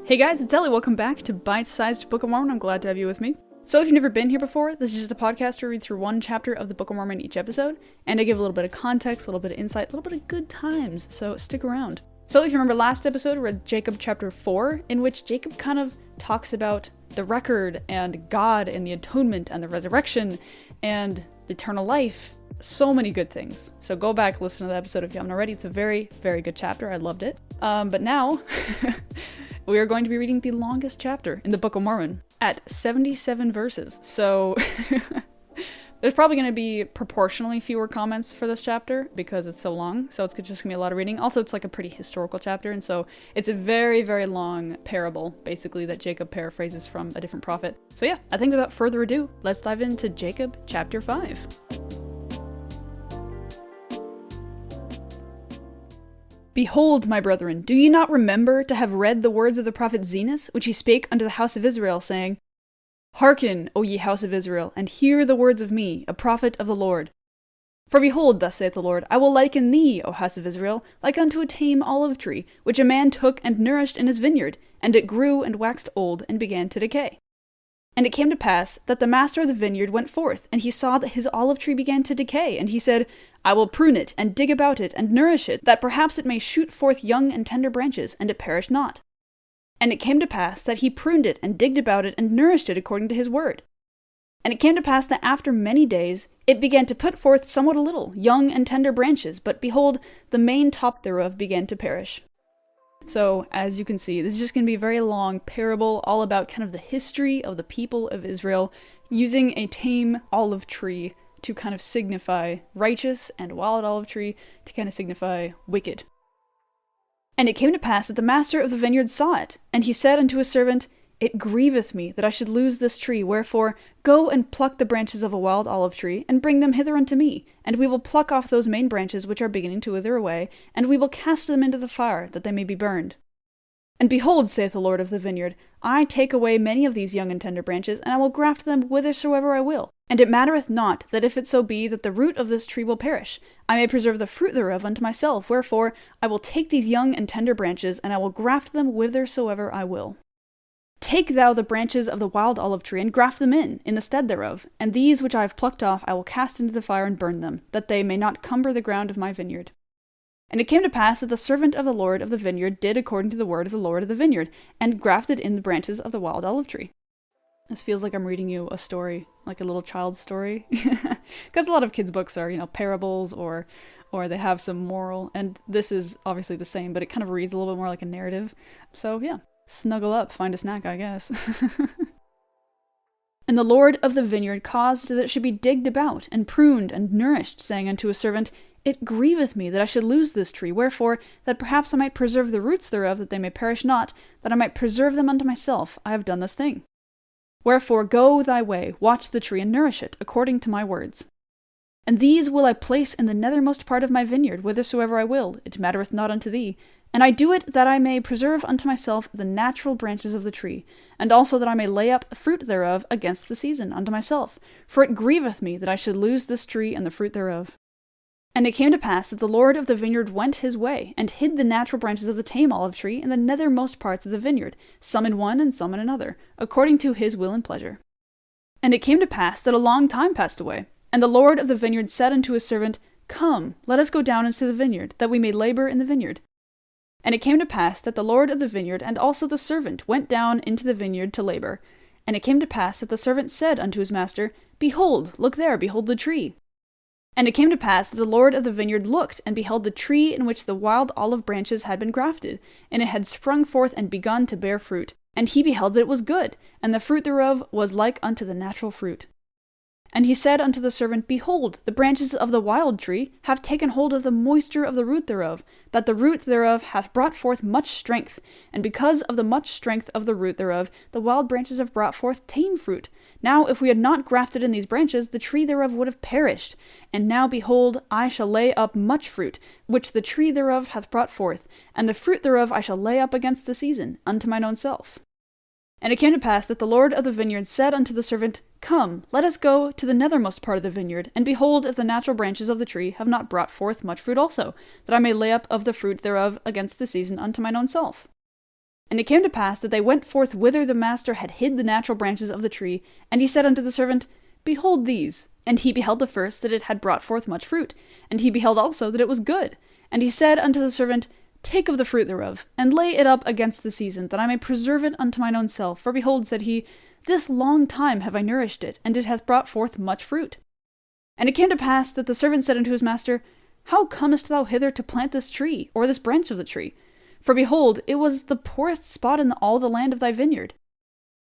Hey guys, it's Ellie. Welcome back to Bite-Sized Book of Mormon. I'm glad to have you with me. So if you've never been here before, this is just a podcast where we read through one chapter of the Book of Mormon each episode, and I give a little bit of context, a little bit of insight, a little bit of good times, so stick around. So if you remember last episode, we read Jacob chapter 4, in which Jacob kind of talks about the record, and God, and the atonement, and the resurrection, and eternal life. So many good things. So go back, listen to that episode if you haven't already. It's a very, very good chapter. I loved it. But now... we are going to be reading the longest chapter in the Book of Mormon at 77 verses. So there's probably going to be proportionally fewer comments for this chapter because it's so long. So it's just going to be a lot of reading. Also, it's like a pretty historical chapter. And so it's a very, very long parable, basically, that Jacob paraphrases from a different prophet. So yeah, I think without further ado, let's dive into Jacob chapter 5. Behold, my brethren, do ye not remember to have read the words of the prophet Zenos, which he spake unto the house of Israel, saying, Hearken, O ye house of Israel, and hear the words of me, a prophet of the Lord. For behold, thus saith the Lord, I will liken thee, O house of Israel, like unto a tame olive tree, which a man took and nourished in his vineyard, and it grew and waxed old, and began to decay. And it came to pass that the master of the vineyard went forth, and he saw that his olive tree began to decay, and he said, I will prune it, and dig about it, and nourish it, that perhaps it may shoot forth young and tender branches, and it perish not. And it came to pass that he pruned it, and digged about it, and nourished it according to his word. And it came to pass that after many days it began to put forth somewhat a little, young and tender branches, but behold, the main top thereof began to perish. So, as you can see, this is just going to be a very long parable, all about kind of the history of the people of Israel, using a tame olive tree to kind of signify righteous, and wild olive tree to kind of signify wicked. And it came to pass that the master of the vineyard saw it, and he said unto his servant, It grieveth me that I should lose this tree, wherefore go and pluck the branches of a wild olive tree, and bring them hither unto me, and we will pluck off those main branches which are beginning to wither away, and we will cast them into the fire, that they may be burned. And behold, saith the Lord of the vineyard, I take away many of these young and tender branches, and I will graft them whithersoever I will. And it mattereth not that if it so be that the root of this tree will perish, I may preserve the fruit thereof unto myself, wherefore I will take these young and tender branches, and I will graft them whithersoever I will. Take thou the branches of the wild olive tree, and graft them in the stead thereof, and these which I have plucked off I will cast into the fire and burn them, that they may not cumber the ground of my vineyard. And it came to pass that the servant of the Lord of the vineyard did according to the word of the Lord of the vineyard, and grafted in the branches of the wild olive tree. This feels like I'm reading you a story, like a little child's story. Because a lot of kids' books are, parables, or they have some moral, and this is obviously the same, but it kind of reads a little bit more like a narrative. So yeah, snuggle up, find a snack, I guess. And the Lord of the vineyard caused that it should be digged about, and pruned, and nourished, saying unto his servant, It grieveth me that I should lose this tree, wherefore, that perhaps I might preserve the roots thereof, that they may perish not, that I might preserve them unto myself, I have done this thing. Wherefore go thy way, watch the tree, and nourish it, according to my words. And these will I place in the nethermost part of my vineyard, whithersoever I will, it mattereth not unto thee, and I do it that I may preserve unto myself the natural branches of the tree, and also that I may lay up fruit thereof against the season unto myself, for it grieveth me that I should lose this tree and the fruit thereof. And it came to pass that the Lord of the vineyard went his way, and hid the natural branches of the tame olive tree in the nethermost parts of the vineyard, some in one and some in another, according to his will and pleasure. And it came to pass that a long time passed away, and the Lord of the vineyard said unto his servant, Come, let us go down into the vineyard, that we may labor in the vineyard. And it came to pass that the Lord of the vineyard and also the servant went down into the vineyard to labor. And it came to pass that the servant said unto his master, Behold, look there, behold the tree. And it came to pass that the Lord of the vineyard looked, and beheld the tree in which the wild olive branches had been grafted, and it had sprung forth and begun to bear fruit. And he beheld that it was good, and the fruit thereof was like unto the natural fruit. And he said unto the servant, Behold, the branches of the wild tree have taken hold of the moisture of the root thereof, that the root thereof hath brought forth much strength. And because of the much strength of the root thereof, the wild branches have brought forth tame fruit. Now if we had not grafted in these branches, the tree thereof would have perished. And now behold, I shall lay up much fruit, which the tree thereof hath brought forth, and the fruit thereof I shall lay up against the season, unto mine own self. And it came to pass that the Lord of the vineyard said unto the servant, Come, let us go to the nethermost part of the vineyard, and behold if the natural branches of the tree have not brought forth much fruit also, that I may lay up of the fruit thereof against the season unto mine own self. And it came to pass that they went forth whither the master had hid the natural branches of the tree, and he said unto the servant, Behold these. And he beheld the first, that it had brought forth much fruit, and he beheld also that it was good. And he said unto the servant, Take of the fruit thereof, and lay it up against the season, that I may preserve it unto mine own self. For behold, said he, This long time have I nourished it, and it hath brought forth much fruit. And it came to pass that the servant said unto his master, How comest thou hither to plant this tree, or this branch of the tree? For behold, it was the poorest spot in all the land of thy vineyard.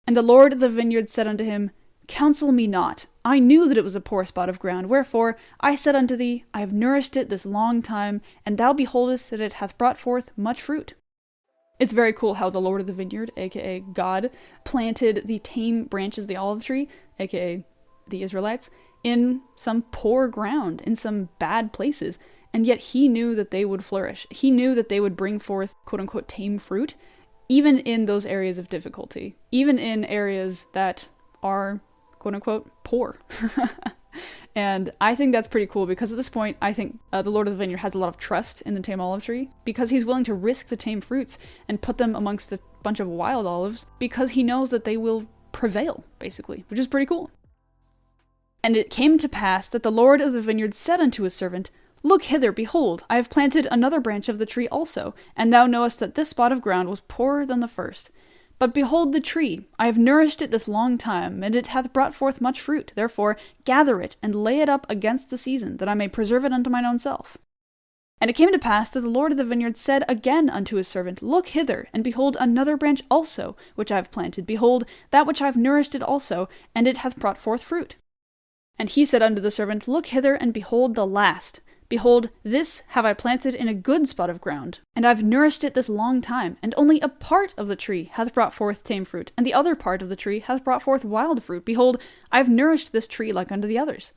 And the Lord of the vineyard said unto him, Counsel me not. I knew that it was a poor spot of ground, wherefore I said unto thee, I have nourished it this long time, and thou beholdest that it hath brought forth much fruit. It's very cool how the Lord of the vineyard, aka God, planted the tame branches of the olive tree, aka the Israelites, in some poor ground, in some bad places, and yet he knew that they would flourish. He knew that they would bring forth quote-unquote tame fruit, even in those areas of difficulty, even in areas that are quote-unquote poor. And I think that's pretty cool, because at this point, I think the Lord of the Vineyard has a lot of trust in the tame olive tree, because he's willing to risk the tame fruits and put them amongst a bunch of wild olives, because he knows that they will prevail, basically, which is pretty cool. And it came to pass that the Lord of the Vineyard said unto his servant, Look hither, behold, I have planted another branch of the tree also, and thou knowest that this spot of ground was poorer than the first. But behold the tree, I have nourished it this long time, and it hath brought forth much fruit. Therefore gather it, and lay it up against the season, that I may preserve it unto mine own self. And it came to pass that the Lord of the vineyard said again unto his servant, Look hither, and behold another branch also, which I have planted. Behold, that which I have nourished it also, and it hath brought forth fruit. And he said unto the servant, Look hither, and behold the last. Behold, this have I planted in a good spot of ground, and I have nourished it this long time, and only a part of the tree hath brought forth tame fruit, and the other part of the tree hath brought forth wild fruit. Behold, I have nourished this tree like unto the others.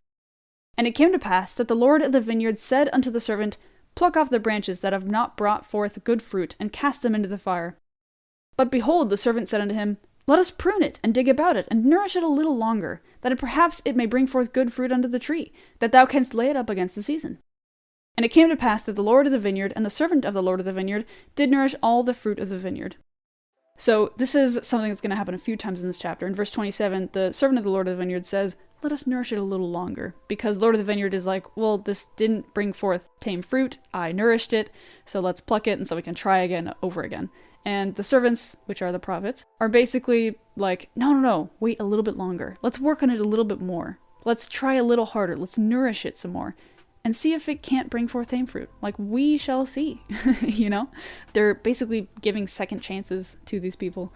And it came to pass that the Lord of the vineyard said unto the servant, Pluck off the branches that have not brought forth good fruit, and cast them into the fire. But behold, the servant said unto him, Let us prune it, and dig about it, and nourish it a little longer, that perhaps it may bring forth good fruit unto the tree, that thou canst lay it up against the season. And it came to pass that the Lord of the vineyard and the servant of the Lord of the vineyard did nourish all the fruit of the vineyard. So this is something that's going to happen a few times in this chapter. In verse 27, the servant of the Lord of the vineyard says, Let us nourish it a little longer. Because Lord of the vineyard is like, well, this didn't bring forth tame fruit. I nourished it, so let's pluck it, and so we can try again over again. And the servants, which are the prophets, are basically like, no, wait a little bit longer. Let's work on it a little bit more. Let's try a little harder. Let's nourish it some more. And see if it can't bring forth tame fruit. Like, we shall see, you know? They're basically giving second chances to these people,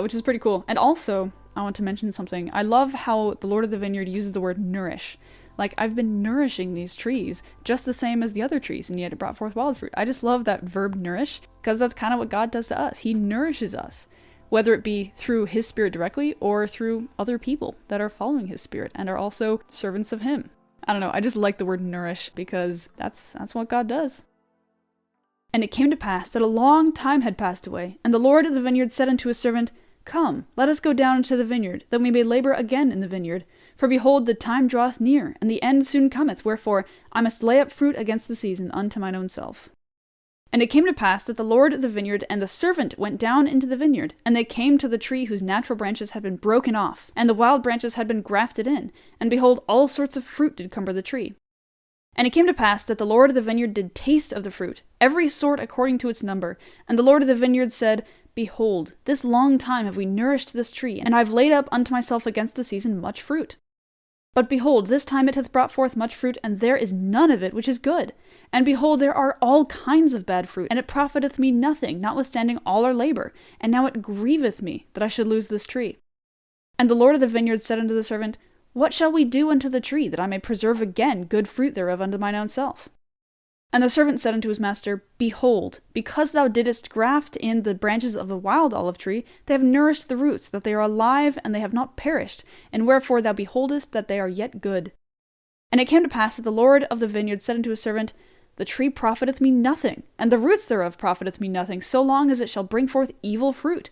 which is pretty cool. And also, I want to mention something. I love how the Lord of the Vineyard uses the word nourish. Like, I've been nourishing these trees just the same as the other trees, and yet it brought forth wild fruit. I just love that verb nourish, because that's kind of what God does to us. He nourishes us, whether it be through his spirit directly or through other people that are following his spirit and are also servants of him. I don't know, I just like the word nourish because that's what God does. And it came to pass that a long time had passed away, and the Lord of the vineyard said unto his servant, Come, let us go down into the vineyard, that we may labor again in the vineyard. For behold, the time draweth near, and the end soon cometh, wherefore I must lay up fruit against the season unto mine own self. And it came to pass that the Lord of the vineyard and the servant went down into the vineyard, and they came to the tree whose natural branches had been broken off, and the wild branches had been grafted in, and behold, all sorts of fruit did cumber the tree. And it came to pass that the Lord of the vineyard did taste of the fruit, every sort according to its number. And the Lord of the vineyard said, Behold, this long time have we nourished this tree, and I have laid up unto myself against the season much fruit. But behold, this time it hath brought forth much fruit, and there is none of it which is good. And behold, there are all kinds of bad fruit, and it profiteth me nothing, notwithstanding all our labor. And now it grieveth me that I should lose this tree. And the Lord of the vineyard said unto the servant, What shall we do unto the tree, that I may preserve again good fruit thereof unto mine own self? And the servant said unto his master, Behold, because thou didst graft in the branches of the wild olive tree, they have nourished the roots, that they are alive, and they have not perished, and wherefore thou beholdest that they are yet good. And it came to pass that the Lord of the vineyard said unto his servant, The tree profiteth me nothing, and the roots thereof profiteth me nothing, so long as it shall bring forth evil fruit.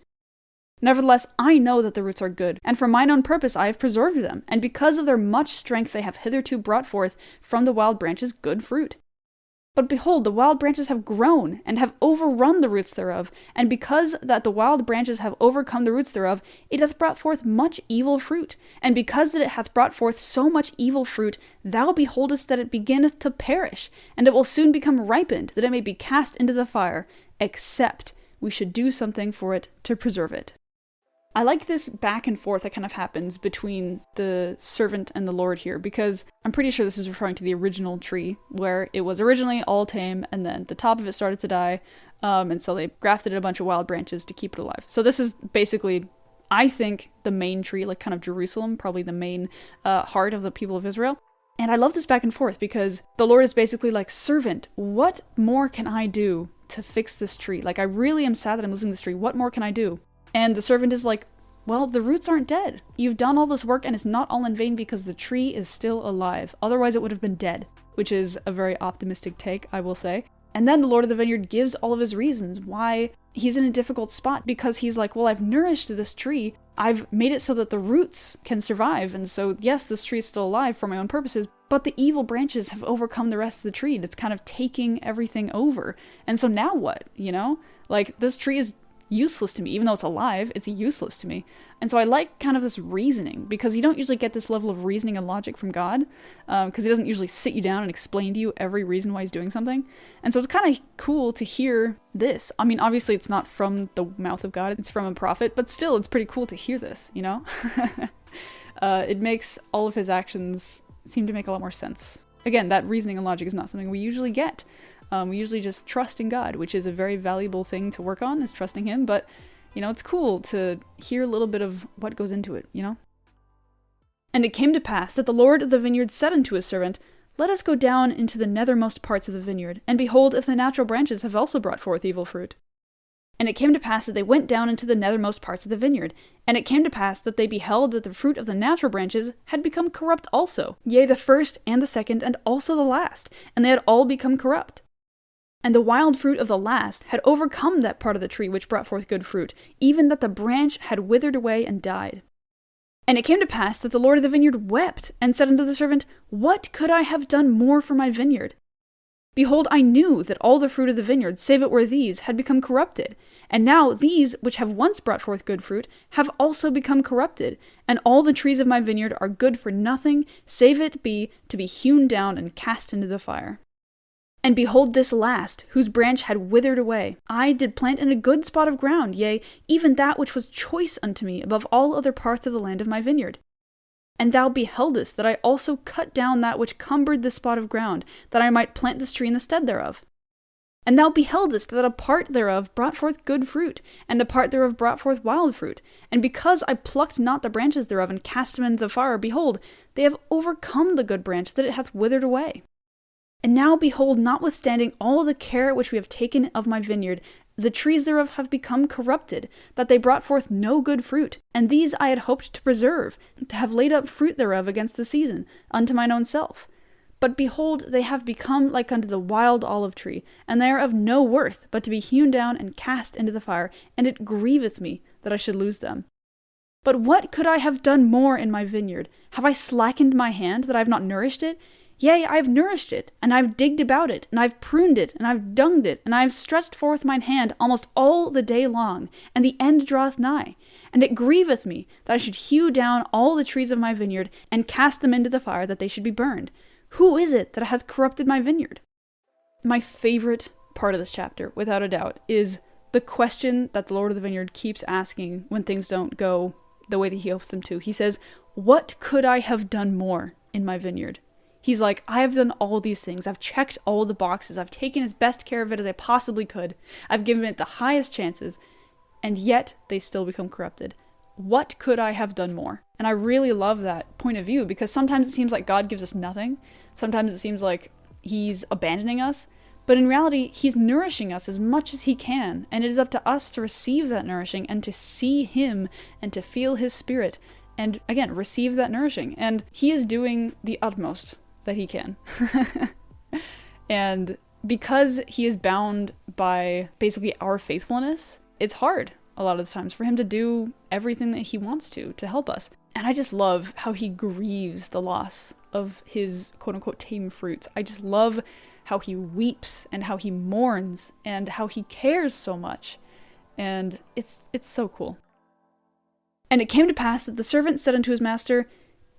Nevertheless, I know that the roots are good, and for mine own purpose I have preserved them, and because of their much strength they have hitherto brought forth from the wild branches good fruit. But behold, the wild branches have grown, and have overrun the roots thereof. And because that the wild branches have overcome the roots thereof, it hath brought forth much evil fruit. And because that it hath brought forth so much evil fruit, thou beholdest that it beginneth to perish, and it will soon become ripened, that it may be cast into the fire, except we should do something for it to preserve it. I like this back and forth that kind of happens between the servant and the Lord here, because I'm pretty sure this is referring to the original tree, where it was originally all tame, and then the top of it started to die, and so they grafted in a bunch of wild branches to keep it alive. So this is basically, I think, the main tree, like kind of Jerusalem, probably the main heart of the people of Israel. And I love this back and forth, because the Lord is basically like, servant, what more can I do to fix this tree? Like, I really am sad that I'm losing this tree. What more can I do? And the servant is like, well, the roots aren't dead. You've done all this work and it's not all in vain because the tree is still alive. Otherwise it would have been dead, which is a very optimistic take, I will say. And then the Lord of the Vineyard gives all of his reasons why he's in a difficult spot, because he's like, well, I've nourished this tree. I've made it so that the roots can survive. And so, yes, this tree is still alive for my own purposes, but the evil branches have overcome the rest of the tree. It's kind of taking everything over. And so now what, you know? Like, this tree is useless to me. Even though it's alive, it's useless to me. And so I like kind of this reasoning, because you don't usually get this level of reasoning and logic from God, because he doesn't usually sit you down and explain to you every reason why he's doing something. And so it's kind of cool to hear this. I mean, obviously it's not from the mouth of God, it's from a prophet, but still it's pretty cool to hear this, you know? It makes all of his actions seem to make a lot more sense. Again, that reasoning and logic is not something we usually get. We usually just trust in God, which is a very valuable thing to work on, is trusting him. But, you know, it's cool to hear a little bit of what goes into it, you know? And it came to pass that the Lord of the vineyard said unto his servant, let us go down into the nethermost parts of the vineyard, and behold if the natural branches have also brought forth evil fruit. And it came to pass that they went down into the nethermost parts of the vineyard, and it came to pass that they beheld that the fruit of the natural branches had become corrupt also, yea, the first and the second and also the last, and they had all become corrupt. And the wild fruit of the last had overcome that part of the tree which brought forth good fruit, even that the branch had withered away and died. And it came to pass that the Lord of the vineyard wept, and said unto the servant, what could I have done more for my vineyard? Behold, I knew that all the fruit of the vineyard, save it were these, had become corrupted. And now these, which have once brought forth good fruit, have also become corrupted. And all the trees of my vineyard are good for nothing, save it be to be hewn down and cast into the fire. And behold this last, whose branch had withered away, I did plant in a good spot of ground, yea, even that which was choice unto me above all other parts of the land of my vineyard. And thou beheldest that I also cut down that which cumbered this spot of ground, that I might plant this tree in the stead thereof. And thou beheldest that a part thereof brought forth good fruit, and a part thereof brought forth wild fruit. And because I plucked not the branches thereof and cast them into the fire, behold, they have overcome the good branch, that it hath withered away. And now behold, notwithstanding all the care which we have taken of my vineyard, the trees thereof have become corrupted, that they brought forth no good fruit. And these I had hoped to preserve, to have laid up fruit thereof against the season, unto mine own self. But behold, they have become like unto the wild olive tree, and they are of no worth, but to be hewn down and cast into the fire, and it grieveth me that I should lose them. But what could I have done more in my vineyard? Have I slackened my hand, that I have not nourished it? Yea, I have nourished it, and I have digged about it, and I have pruned it, and I have dunged it, and I have stretched forth mine hand almost all the day long, and the end draweth nigh. And it grieveth me that I should hew down all the trees of my vineyard, and cast them into the fire, that they should be burned. Who is it that hath corrupted my vineyard? My favorite part of this chapter, without a doubt, is the question that the Lord of the Vineyard keeps asking when things don't go the way that he hopes them to. He says, what could I have done more in my vineyard? He's like, I have done all these things. I've checked all the boxes. I've taken as best care of it as I possibly could. I've given it the highest chances. And yet, they still become corrupted. What could I have done more? And I really love that point of view, because sometimes it seems like God gives us nothing. Sometimes it seems like he's abandoning us. But in reality, he's nourishing us as much as he can. And it is up to us to receive that nourishing and to see him and to feel his spirit. And again, receive that nourishing. And he is doing the utmost that he can. And because he is bound by basically our faithfulness, it's hard a lot of the times for him to do everything that he wants to help us. And I just love how he grieves the loss of his quote-unquote tame fruits. I just love how he weeps and how he mourns and how he cares so much. And it's so cool. And it came to pass that the servant said unto his master,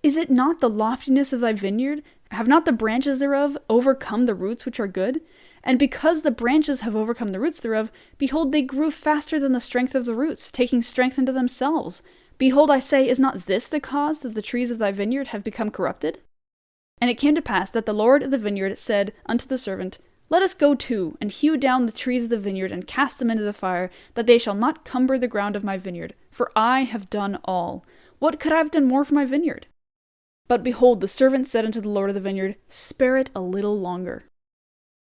Is it not the loftiness of thy vineyard? Have not the branches thereof overcome the roots which are good? And because the branches have overcome the roots thereof, behold, they grew faster than the strength of the roots, taking strength unto themselves. Behold, I say, is not this the cause that the trees of thy vineyard have become corrupted? And it came to pass that the Lord of the vineyard said unto the servant, Let us go to, and hew down the trees of the vineyard, and cast them into the fire, that they shall not cumber the ground of my vineyard. For I have done all. What could I have done more for my vineyard? But behold, the servant said unto the Lord of the vineyard, Spare it a little longer.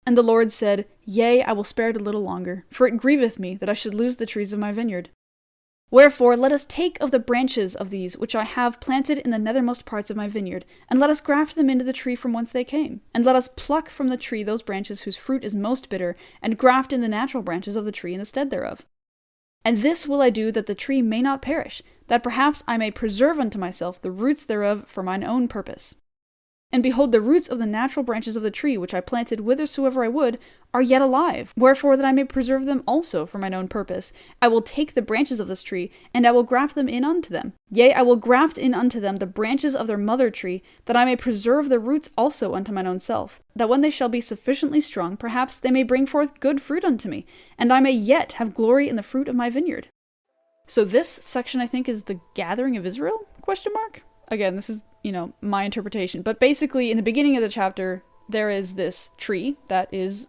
And the Lord said, Yea, I will spare it a little longer, for it grieveth me that I should lose the trees of my vineyard. Wherefore let us take of the branches of these which I have planted in the nethermost parts of my vineyard, and let us graft them into the tree from whence they came. And let us pluck from the tree those branches whose fruit is most bitter, and graft in the natural branches of the tree in the stead thereof. And this will I do that the tree may not perish, that perhaps I may preserve unto myself the roots thereof for mine own purpose. And behold, the roots of the natural branches of the tree which I planted whithersoever I would are yet alive. Wherefore that I may preserve them also for mine own purpose, I will take the branches of this tree, and I will graft them in unto them. Yea, I will graft in unto them the branches of their mother tree, that I may preserve the roots also unto mine own self, that when they shall be sufficiently strong, perhaps they may bring forth good fruit unto me, and I may yet have glory in the fruit of my vineyard. So this section, I think, is the gathering of Israel? ? Again, this is, my interpretation. But basically, in the beginning of the chapter, there is this tree that is,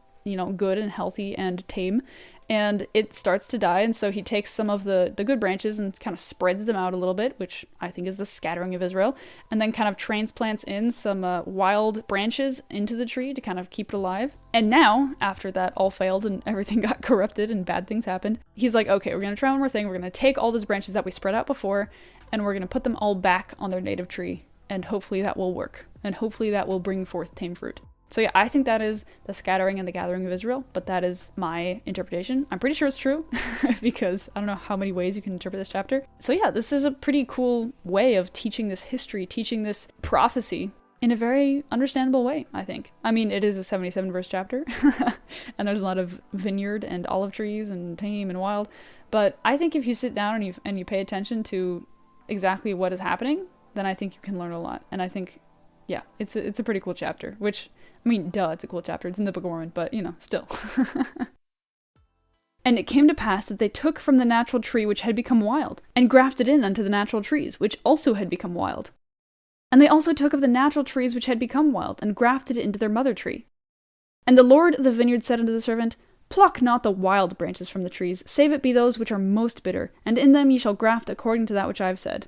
good and healthy and tame, and it starts to die, and so he takes some of the good branches and kind of spreads them out a little bit, which I think is the scattering of Israel, and then kind of transplants in some wild branches into the tree to kind of keep it alive. And now, after that all failed and everything got corrupted and bad things happened, he's like, okay, we're going to try one more thing. We're going to take all those branches that we spread out before, and we're going to put them all back on their native tree, and hopefully that will work, and hopefully that will bring forth tame fruit. So yeah, I think that is the scattering and the gathering of Israel, but that is my interpretation. I'm pretty sure it's true, because I don't know how many ways you can interpret this chapter. So yeah, this is a pretty cool way of teaching this history, teaching this prophecy in a very understandable way, I think. I mean, it is a 77-verse chapter, and there's a lot of vineyard and olive trees and tame and wild, but I think if you sit down and you pay attention to exactly what is happening, then I think you can learn a lot. And I think, yeah, it's a pretty cool chapter, which, I mean, it's a cool chapter. It's in the Book of Mormon, but, still. And it came to pass that they took from the natural tree which had become wild, and grafted in unto the natural trees, which also had become wild. And they also took of the natural trees which had become wild, and grafted it into their mother tree. And the Lord of the vineyard said unto the servant, Pluck not the wild branches from the trees, save it be those which are most bitter, and in them ye shall graft according to that which I have said.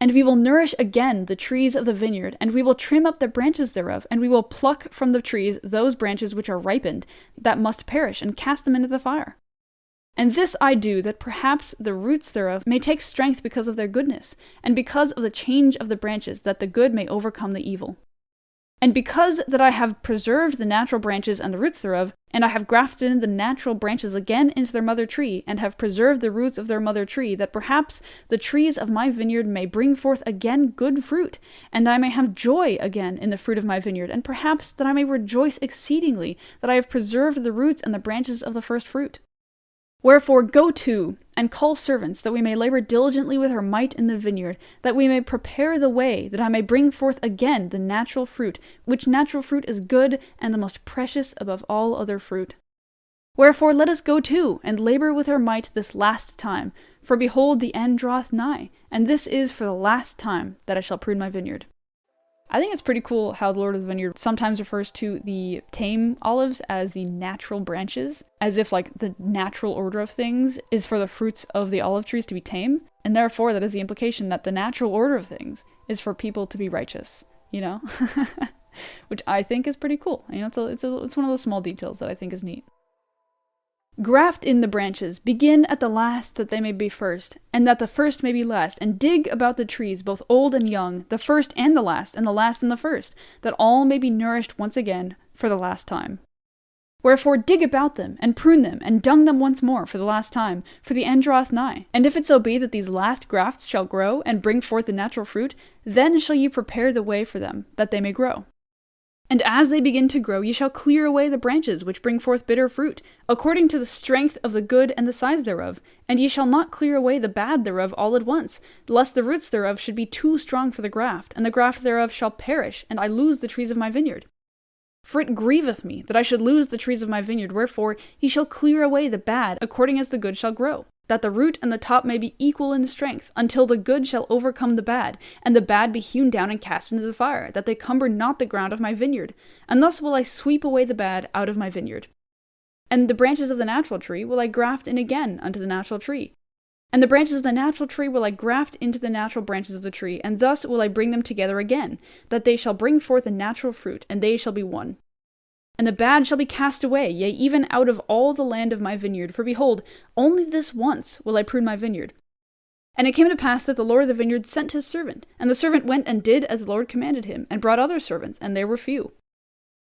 And we will nourish again the trees of the vineyard, and we will trim up the branches thereof, and we will pluck from the trees those branches which are ripened, that must perish, and cast them into the fire. And this I do, that perhaps the roots thereof may take strength because of their goodness, and because of the change of the branches, that the good may overcome the evil. And because that I have preserved the natural branches and the roots thereof, and I have grafted in the natural branches again into their mother tree, and have preserved the roots of their mother tree, that perhaps the trees of my vineyard may bring forth again good fruit, and I may have joy again in the fruit of my vineyard, and perhaps that I may rejoice exceedingly, that I have preserved the roots and the branches of the first fruit. Wherefore go to, and call servants, that we may labor diligently with our might in the vineyard, that we may prepare the way, that I may bring forth again the natural fruit, which natural fruit is good, and the most precious above all other fruit. Wherefore let us go to, and labor with our might this last time, for behold, the end draweth nigh, and this is for the last time that I shall prune my vineyard. I think it's pretty cool how the Lord of the Vineyard sometimes refers to the tame olives as the natural branches, as if like the natural order of things is for the fruits of the olive trees to be tame, and therefore that is the implication that the natural order of things is for people to be righteous, which I think is pretty cool. It's one of those small details that I think is neat. Graft in the branches, begin at the last that they may be first, and that the first may be last, and dig about the trees, both old and young, the first and the last and the first, that all may be nourished once again for the last time. Wherefore dig about them, and prune them, and dung them once more for the last time, for the end draweth nigh. And if it so be that these last grafts shall grow, and bring forth the natural fruit, then shall ye prepare the way for them, that they may grow. And as they begin to grow, ye shall clear away the branches which bring forth bitter fruit, according to the strength of the good and the size thereof. And ye shall not clear away the bad thereof all at once, lest the roots thereof should be too strong for the graft, and the graft thereof shall perish, and I lose the trees of my vineyard. For it grieveth me that I should lose the trees of my vineyard, wherefore ye shall clear away the bad, according as the good shall grow, that the root and the top may be equal in strength, until the good shall overcome the bad, and the bad be hewn down and cast into the fire, that they cumber not the ground of my vineyard. And thus will I sweep away the bad out of my vineyard. And the branches of the natural tree will I graft in again unto the natural tree. And the branches of the natural tree will I graft into the natural branches of the tree, and thus will I bring them together again, that they shall bring forth a natural fruit, and they shall be one. And the bad shall be cast away, yea, even out of all the land of my vineyard. For behold, only this once will I prune my vineyard. And it came to pass that the Lord of the vineyard sent his servant, and the servant went and did as the Lord commanded him, and brought other servants, and they were few.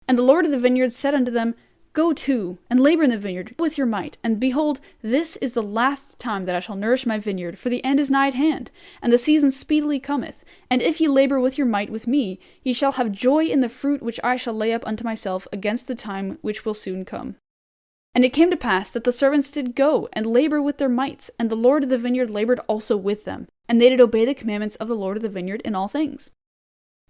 And the Lord of the vineyard said unto them, Go to, and labor in the vineyard with your might, and behold, this is the last time that I shall nourish my vineyard, for the end is nigh at hand, and the season speedily cometh. And if ye labor with your might with me, ye shall have joy in the fruit which I shall lay up unto myself against the time which will soon come. And it came to pass that the servants did go and labor with their mights, and the Lord of the vineyard labored also with them, and they did obey the commandments of the Lord of the vineyard in all things.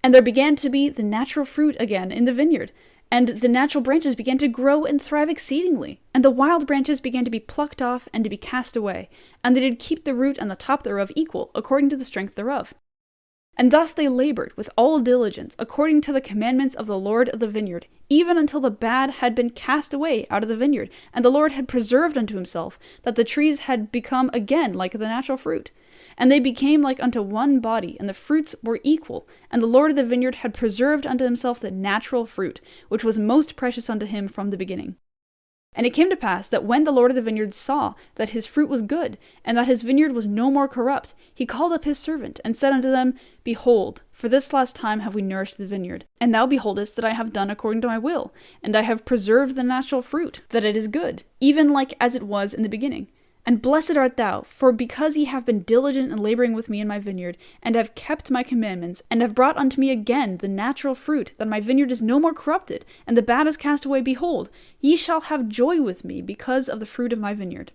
And there began to be the natural fruit again in the vineyard, and the natural branches began to grow and thrive exceedingly, and the wild branches began to be plucked off and to be cast away, and they did keep the root and the top thereof equal, according to the strength thereof. And thus they labored with all diligence, according to the commandments of the Lord of the vineyard, even until the bad had been cast away out of the vineyard, and the Lord had preserved unto himself, that the trees had become again like the natural fruit. And they became like unto one body, and the fruits were equal. And the Lord of the vineyard had preserved unto himself the natural fruit, which was most precious unto him from the beginning. And it came to pass that when the Lord of the vineyard saw that his fruit was good, and that his vineyard was no more corrupt, he called up his servant, and said unto them, Behold, for this last time have we nourished the vineyard. And thou beholdest that I have done according to my will, and I have preserved the natural fruit, that it is good, even like as it was in the beginning. And blessed art thou, for because ye have been diligent in laboring with me in my vineyard, and have kept my commandments, and have brought unto me again the natural fruit, that my vineyard is no more corrupted, and the bad is cast away, behold, ye shall have joy with me because of the fruit of my vineyard.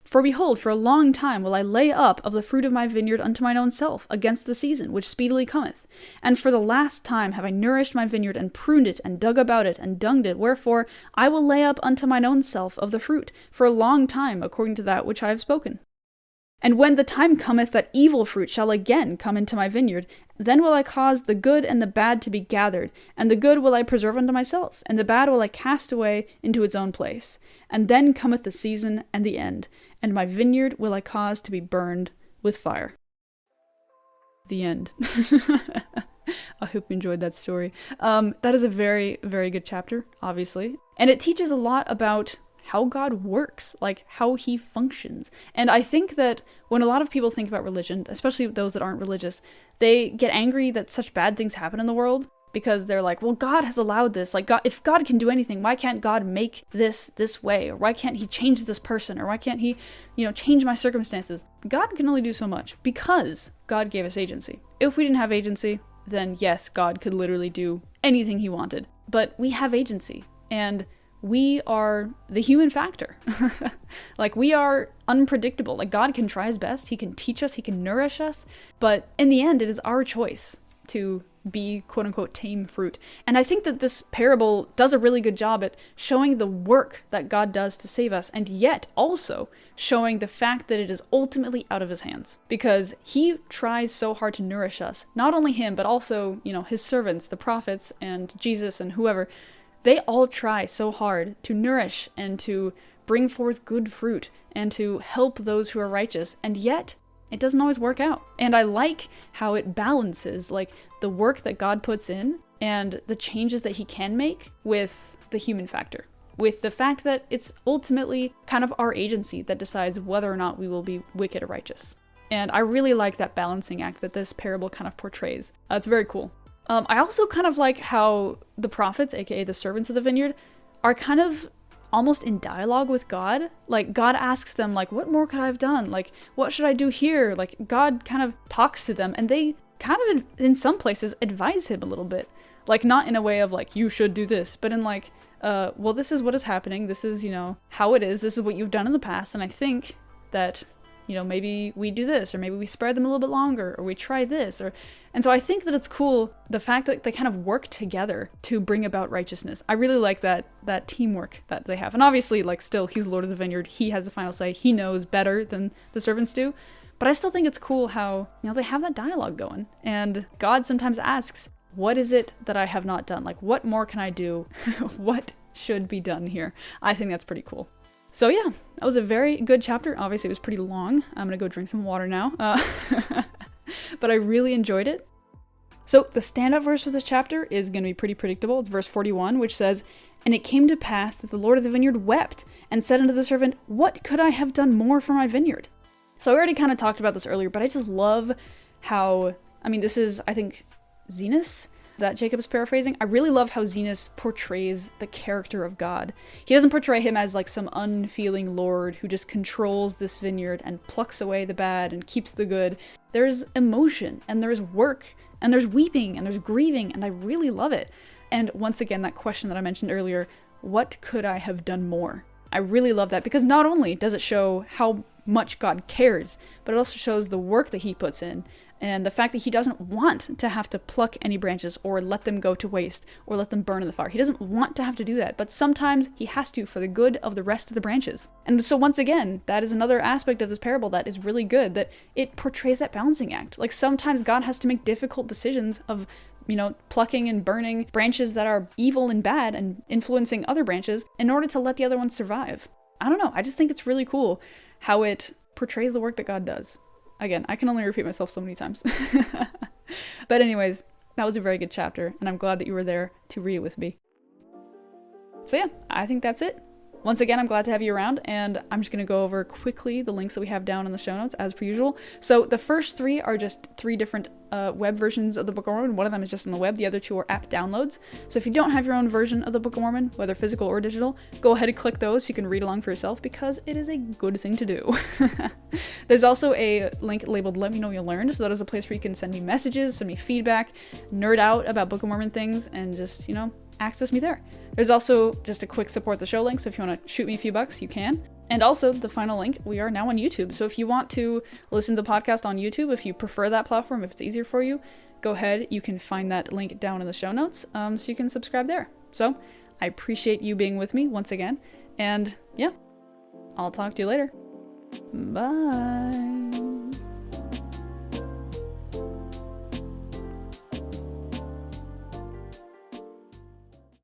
For behold, for a long time will I lay up of the fruit of my vineyard unto mine own self, against the season, which speedily cometh. And for the last time have I nourished my vineyard, and pruned it, and dug about it, and dunged it, wherefore I will lay up unto mine own self of the fruit, for a long time, according to that which I have spoken. And when the time cometh that evil fruit shall again come into my vineyard, then will I cause the good and the bad to be gathered, and the good will I preserve unto myself, and the bad will I cast away into its own place. And then cometh the season and the end, and my vineyard will I cause to be burned with fire. The end. I hope you enjoyed that story. That is a very, very good chapter, obviously. And it teaches a lot about how God works, like how he functions. And I think that when a lot of people think about religion, especially those that aren't religious, they get angry that such bad things happen in the world, because they're like, well, God has allowed this. Like, God, if God can do anything, why can't God make this way? Or why can't he change this person? Or why can't he, change my circumstances? God can only do so much because God gave us agency. If we didn't have agency, then yes, God could literally do anything he wanted. But we have agency, and we are the human factor. Like, we are unpredictable. Like, God can try his best. He can teach us. He can nourish us. But in the end, it is our choice to be quote-unquote tame fruit. And I think that this parable does a really good job at showing the work that God does to save us, and yet also showing the fact that it is ultimately out of his hands. Because he tries so hard to nourish us. Not only him, but also, his servants, the prophets, and Jesus, and whoever. They all try so hard to nourish and to bring forth good fruit and to help those who are righteous, and yet it doesn't always work out. And I like how it balances, like, the work that God puts in and the changes that he can make with the human factor, with the fact that it's ultimately kind of our agency that decides whether or not we will be wicked or righteous. And I really like that balancing act that this parable kind of portrays. It's very cool. I also kind of like how the prophets, aka the servants of the vineyard, are kind of almost in dialogue with God. Like, God asks them, like, what more could I have done? Like, what should I do here? Like, God kind of talks to them, and they kind of, in some places, advise him a little bit. Like, not in a way of like, you should do this, but in like, well, this is what is happening. This is, how it is. This is what you've done in the past. And I think that, maybe we do this, or maybe we spare them a little bit longer, or we try this, and so I think that it's cool, the fact that they kind of work together to bring about righteousness. I really like that teamwork that they have. And obviously, like, still, he's Lord of the Vineyard. He has the final say. He knows better than the servants do. But I still think it's cool how, they have that dialogue going. And God sometimes asks, what is it that I have not done? Like, what more can I do? What should be done here? I think that's pretty cool. So yeah, that was a very good chapter. Obviously, it was pretty long. I'm going to go drink some water now. But I really enjoyed it. So the standout verse for this chapter is going to be pretty predictable. It's verse 41, which says, "And it came to pass that the Lord of the vineyard wept and said unto the servant, What could I have done more for my vineyard?" So I already kind of talked about this earlier, but I just love how, this is, I think, Zenos that Jacob's paraphrasing. I really love how Zenos portrays the character of God. He doesn't portray him as like some unfeeling lord who just controls this vineyard and plucks away the bad and keeps the good. There's emotion, and there's work, and there's weeping, and there's grieving, and I really love it. And once again, that question that I mentioned earlier, what could I have done more? I really love that, because not only does it show how much God cares, but it also shows the work that he puts in, and the fact that he doesn't want to have to pluck any branches or let them go to waste or let them burn in the fire. He doesn't want to have to do that, but sometimes he has to for the good of the rest of the branches. And so once again, that is another aspect of this parable that is really good, that it portrays that balancing act. Like, sometimes God has to make difficult decisions of, plucking and burning branches that are evil and bad and influencing other branches in order to let the other ones survive. I don't know, I just think it's really cool how it portrays the work that God does. Again, I can only repeat myself so many times. But anyways, that was a very good chapter, and I'm glad that you were there to read it with me. So yeah, I think that's it. Once again, I'm glad to have you around, and I'm just going to go over quickly the links that we have down in the show notes, as per usual. So the first 3 are just 3 different web versions of the Book of Mormon. One of them is just on the web. The other 2 are app downloads. So if you don't have your own version of the Book of Mormon, whether physical or digital, go ahead and click those so you can read along for yourself, because it is a good thing to do. There's also a link labeled Let Me Know You Learned. So that is a place where you can send me messages, send me feedback, nerd out about Book of Mormon things, and just, access me there. There's also just a quick support the show link, so if you want to shoot me a few bucks, you can. And also, the final link, we are now on YouTube. So if you want to listen to the podcast on YouTube, if you prefer that platform, if it's easier for you, go ahead. You can find that link down in the show notes, so you can subscribe there. So I appreciate you being with me once again. And yeah, I'll talk to you later. Bye.